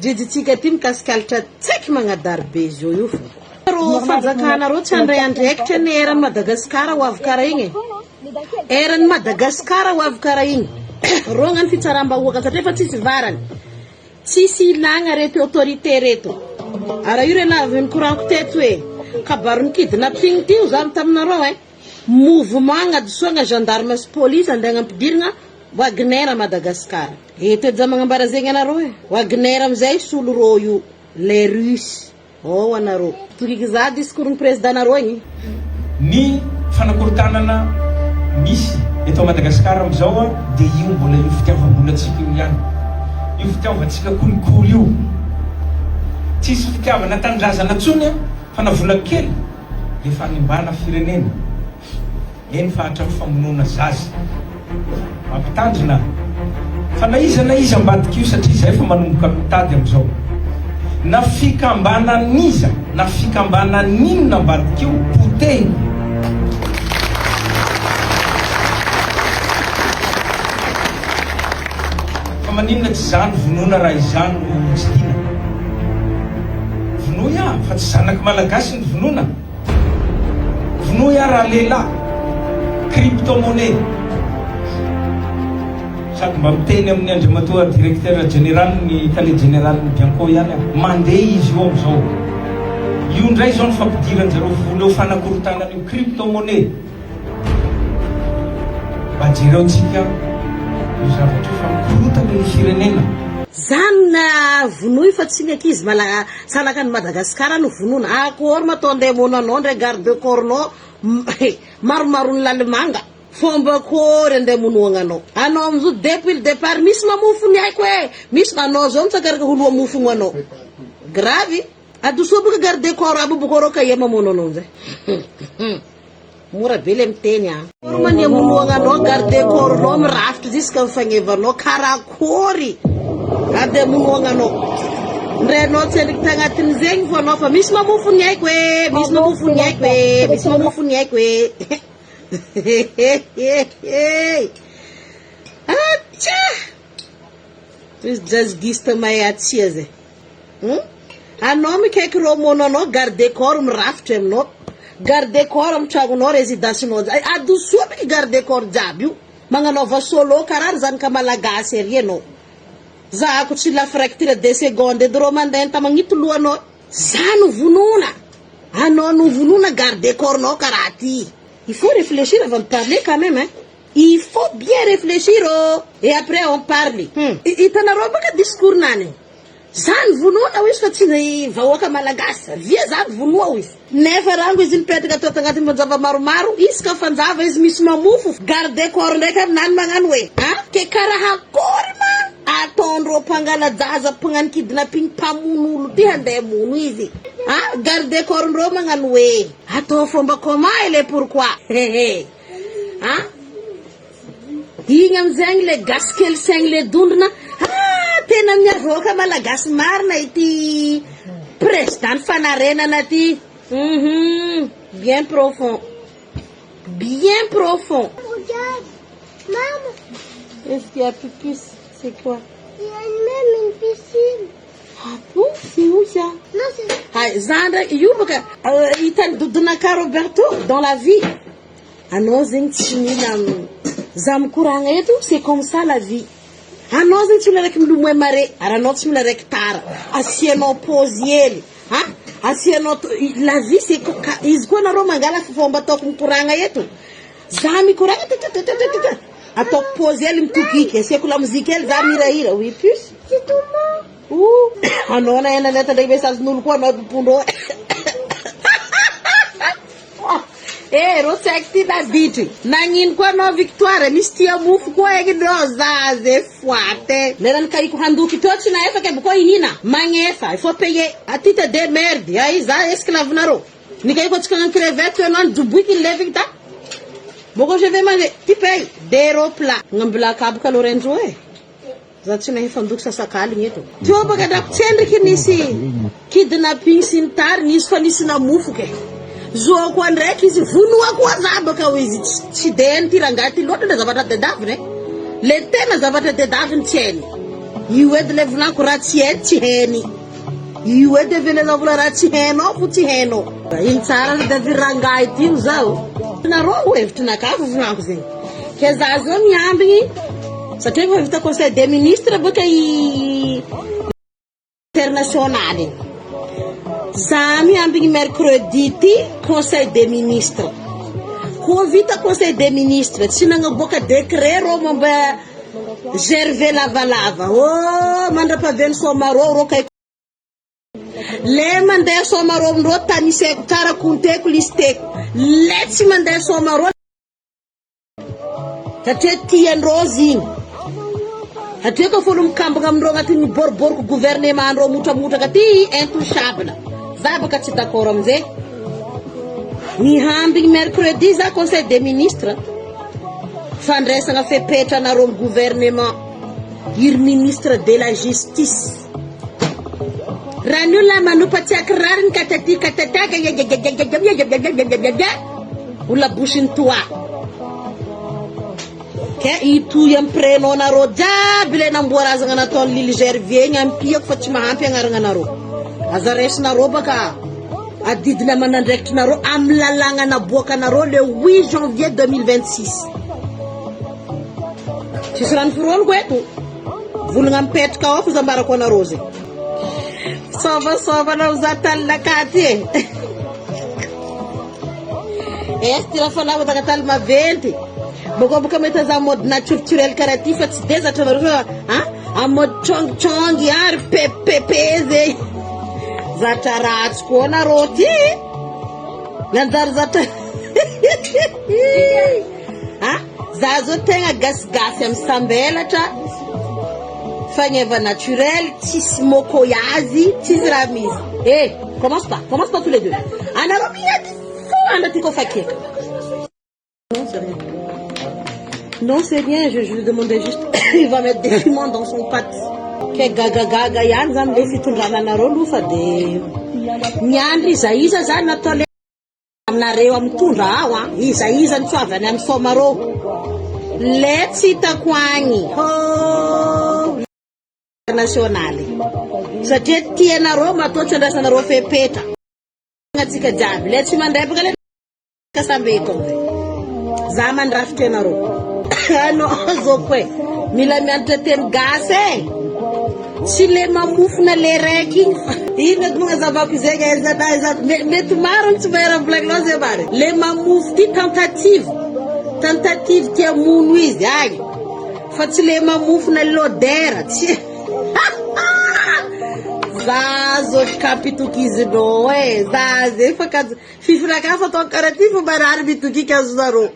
jijitsika ty mikasikalitra tsaiky magnadarbe zio io fo ro fanjakana ro tsy andray andraikitra ny eran'ny Madagasikara ho avy kara igny eran'ny Madagasikara ho avy kara igny ro ngany fitsaram-bahoaka satria fa tsisy varany tsisy ilagna reto autorité reto ara io relaviny koranko teto hoe kabarony kidnapping tio zany taminareo mouvement agnadisoagna gendarme sy police andegna ampidirigna Wagner Madagascar eto edy magnambara zegny anareo Wagner amizay solo ro io les Russes anareo tokiky za discours ny président nareo igny ny fanakorontanana misy eto Madagascar amizao de io mbola io fitiavam-bolatsika io ihany io fitiavantsika kolikoly io tsisy fitiavana tanindrazana tsony fa na vola kely efa nimbana firenena eny fa hatramy famonoana zaza mampitandrina fa na iza ambadiky io satria zay fa manomboka mitady amizao na fikambana niza na fikambana ninona ambadiky io potehiny fa maninona tsy zany vonoana raha izany tsy tina vonoa fa tsy zanaky malagasy ny vonoana vonoa raha lehilahy crypto-monnaie sady mba miteny amin'ny andriamatoa directeur général ny tale général ny Bianco ihany mandeha izy io amizao io ndray zao ny fampidiranjareo vola eo fanakorontanana io crypto-monnaie mba jereo tsika io zavatra fa mikorotana ny firenena zany na vonoy fa tsy nyakizy mala salaka ny Madagasikara no vonona akory matonde monanao ndray garde corps maromaro ny lalimanga fomba kory ande monoagnanao anao amizao depuis le départ misy mamofo ny haiko misy anao zao mitsakaraka holoa mofogno anao grave adosoa boka garde corps abobokoro ka yema monanao zay mora be le miteny mania monoagnanao garde corps no mirafitra jusqu'à mifagnevanao karakory ade monoagnanao ndrenao tsendriky tagnatin' zegny fo anao fa misy mamofo ny haiko misy mamofo ny haiko misy mamofo ny haiko atcha misy jazgiste mahay atsia zay anao mikaiky romonanao garde corps mirafitra aminao garde corps amy tragnonao résidencenao adosoa miky garde corps jiaby io magnanaova solo karary zany ka malagasy ary anao zahako tsy lafiraiky 2 secondes edy ro mandeha tamagnito lohanao zany vonona anao no vonona garde corps nao karaha ty il faut réfléchir avant de parler quand même il faut bien réfléchir et après on parle itanareo baka discours nany zany vonona izy fa tsy vahoaka malagasy via zany vonoa izy nefa rango izy nipetraka atao tagnatin'ny manjava maromaro izy ka fanjava izy misy mamofo garde corps ndraiky aminany magnano hoe ke karaha akory ma ataondreo mpangala jaza mpagnano kidnapping mpamon'olo ty handeha mono izy garde corps ndreo magnano hoe atao fomba koma ele pourquoi igny amizagny le gasikely saigny le dondrina tena miavoaka malagasy marina ity président fanarenana ty bien profond Regarde, maman. Est-ce qu'il y a pupus? C'est quoi? Il y a même une piscine. Ah bon? C'est où ça? Non, c'est... Zandra, Yubuka, Donaka Roberto, dans la vie. Anao zegny tsy mila za mikoragna eto, c'est comme ça la vie. Anao zegny tsy mila raiky milomoe mare, ary anao tsy mila raiky tara. Asianao pause hely. Asianao la vie c'est izy koa nareo mangala fomba ataoko mikoragna eto. Za mikoragna ataoko pause hely mitokiky, asiako la muzika hely za mirahira. Oui, plus. C'est tout bon. Anao na ena leta ndraiky message n'olo koa anao mpondreo. Ro tsaiky ty naditry nagnino koa anao Victoire misy tia mofo koa egny ndreo zaze foate lerany kaiko handoky teo tsy naefa ke boko ihina magnefa il faut payer atita de merde ai za esclave naro nikaiko tsika ngany crevette anao dubuiki levik ta boko je vais manger tu payes des plat ngambla kabaka lorenzo za tsy naefa ndoky sasakaligny eto teo baka drako tsendriky nisy kidnapping sy ny tary nisy fa nisy na mofo ke zo ko ndraiky izy vonoa koa za baka izy tsy de ny tirangaty loatra le zavatra dedaviny le tena zavatra dedaviny tsy hainy io edy le volaniko raha tsy hay tsy hainy, io edy avelanao raha tsy hainao fo tsy hainao. Iny tsara le David Rangahy ty io zao. Nareo hevitry nakafa volaniko zegny. Ke za zao miambigny satria efa vita conseil des ministres baka international igny. Za miambigny mercredi ty conseil des ministres. Ko vita conseil des ministres tsy nagnaboaka décret rô momba Gervais Lavalava. Oh, mandrapaben'ny Somarô rô kay le mandeha Somarô rô taniseko tsara konteko listeko. Le tsy mandeha Somarô satria tiandrô zigny. Satria ko folo mikambagna amindrô agnatin'ny boriboriko gouvernement andrô motramotraka ty intouchable. Za baka tsy d'accord amizay. Mihambigny mercredi za conseil des ministres fandraisagna fepetranarô ny gouvernement iry ministre de la justice. Raha ny olona manompatsiaky rariny katatataka olona bosiny toa. Ke itoy amin'ny prénom-narô jiaby le namboarazagna nataon'ny Lily Gervier igny ampiako fa tsy mahampy agnaragna narô. Aza raisinarô baka adidina aman'andraikitry narô amin'ny lalagna naboakanarô le 8 janvier 2026. Tsisy rano fironiko eto. Volagna mipetraka ao fa zambarako anarô zegny. Sova anao za talinakaty e. Ty raha fanahy tagatala maventy. Baka mety za mode naturel karaha ty fa tsy de zatra nareo fa en mode chong ary pepe zegny. Zatra ratsy koa narô ty. Nanjary zatra. Za zao tegna gasigasy amin'ny sambelatra. Fagneva naturel, tsisy mokoyazy, tsisy raha misy. Commence pas tous les deux. Anarô miady foana ty kofa keka. Non, c'est rien, je lui demandais juste, il va mettre des piments dans son pâte. Que gaga yan zany le fitondrana anarô lofa de miandry iza zany natao le aminareo amin'ny tondra ao iza nitsoavany amin'ny Somarô. Le tsy hitako agny nationale satria tianarô matoa tsy andrasanarô fepetra atsika jiaby. Le tsy mandrebaka le kasambeko za mandrafitra anarô. Anao zoko e mila mianatra teny gasy e. Tsy le mamofona le raiky ino edy magnazavako zegny mety mariny tsy mahera volagninao zay mary. Le mamofo ty tentative ty amono izy ay fa tsy le mamofona lodera tsy. Za zo kapitokizinao e za zay fa fifiraka fa atao karaha ty fa marary mitokika azonarô.